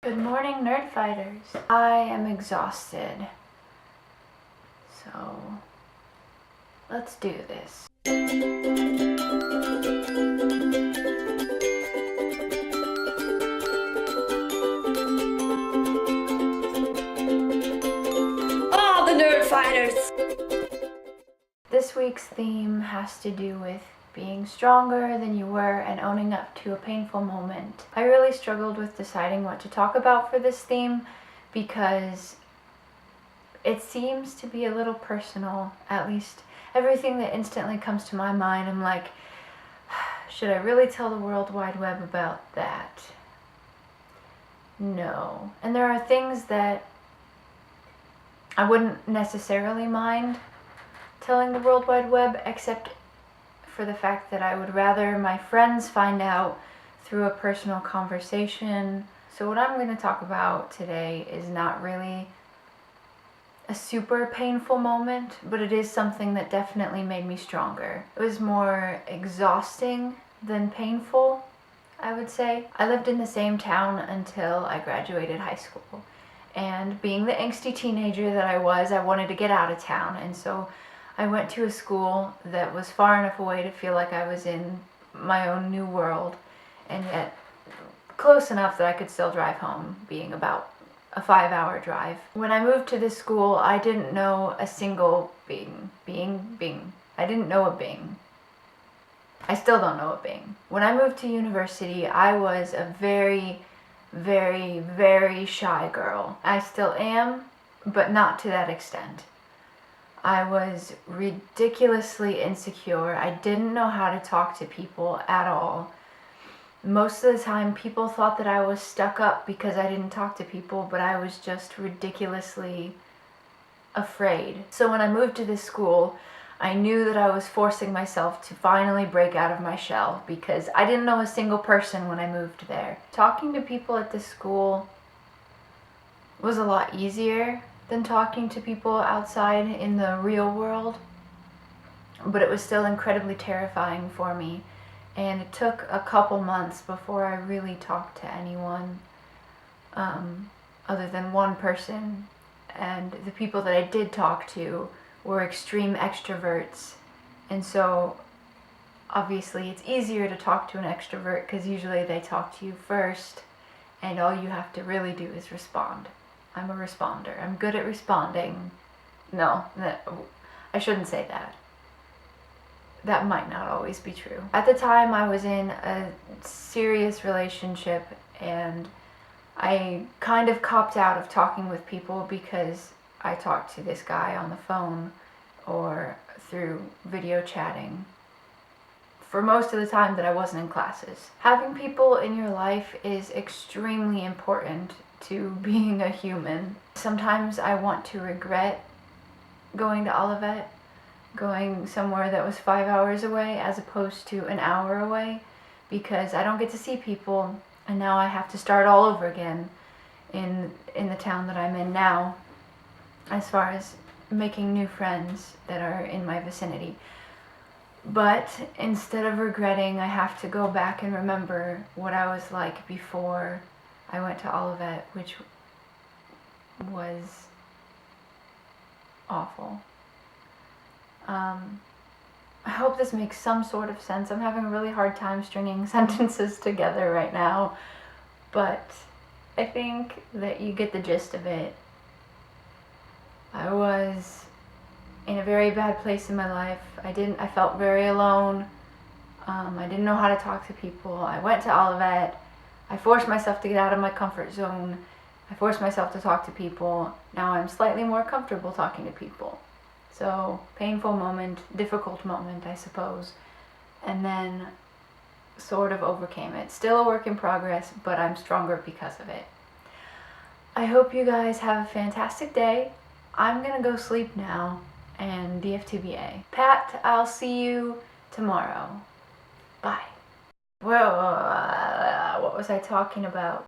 Good morning, nerd fighters. I am exhausted. So, let's do this. All the nerd fighters! This week's theme has to do with being stronger than you were and owning up to a painful moment. I really struggled with deciding what to talk about for this theme because it seems to be a little personal. At least everything that instantly comes to my mind, I'm like, should I really tell the World Wide Web about that? No. And there are things that I wouldn't necessarily mind telling the World Wide Web, except for the fact that I would rather my friends find out through a personal conversation. So what I'm going to talk about today is not really a super painful moment, but it is something that definitely made me stronger. It was more exhausting than painful, I would say. I lived in the same town until I graduated high school. And being the angsty teenager that I was, I wanted to get out of town. And so I went to a school that was far enough away to feel like I was in my own new world, and yet close enough that I could still drive home, being about a 5-hour drive. When I moved to this school, I didn't know a single Bing. I didn't know a Bing. I still don't know a Bing. When I moved to university, I was a very, very, very shy girl. I still am, but not to that extent. I was ridiculously insecure. I didn't know how to talk to people at all. Most of the time, people thought that I was stuck up because I didn't talk to people, but I was just ridiculously afraid. So when I moved to this school, I knew that I was forcing myself to finally break out of my shell because I didn't know a single person when I moved there. Talking to people at this school was a lot easier than talking to people outside in the real world, but it was still incredibly terrifying for me, and it took a couple months before I really talked to anyone other than one person, and the people that I did talk to were extreme extroverts, and so obviously it's easier to talk to an extrovert because usually they talk to you first and all you have to really do is respond. I'm a responder. I'm good at responding. No, I shouldn't say that. That might not always be true. At the time, I was in a serious relationship, and I kind of copped out of talking with people because I talked to this guy on the phone or through video chatting for most of the time that I wasn't in classes. Having people in your life is extremely important to being a human. Sometimes I want to regret going to Olivet, going somewhere that was 5 hours away as opposed to an hour away, because I don't get to see people, and now I have to start all over again in the town that I'm in now, as far as making new friends that are in my vicinity. But instead of regretting, I have to go back and remember what I was like before I went to Olivet, which was awful. I hope this makes some sort of sense. I'm having a really hard time stringing sentences together right now, but I think that you get the gist of it. I was in a very bad place in my life. I felt very alone. I didn't know how to talk to people. I went to Olivet. I forced myself to get out of my comfort zone. I forced myself to talk to people. Now I'm slightly more comfortable talking to people. So, painful moment, difficult moment, I suppose. And then sort of overcame it. Still a work in progress, but I'm stronger because of it. I hope you guys have a fantastic day. I'm gonna go sleep now, and DFTBA. Pat, I'll see you tomorrow. Bye. Whoa, what was I talking about?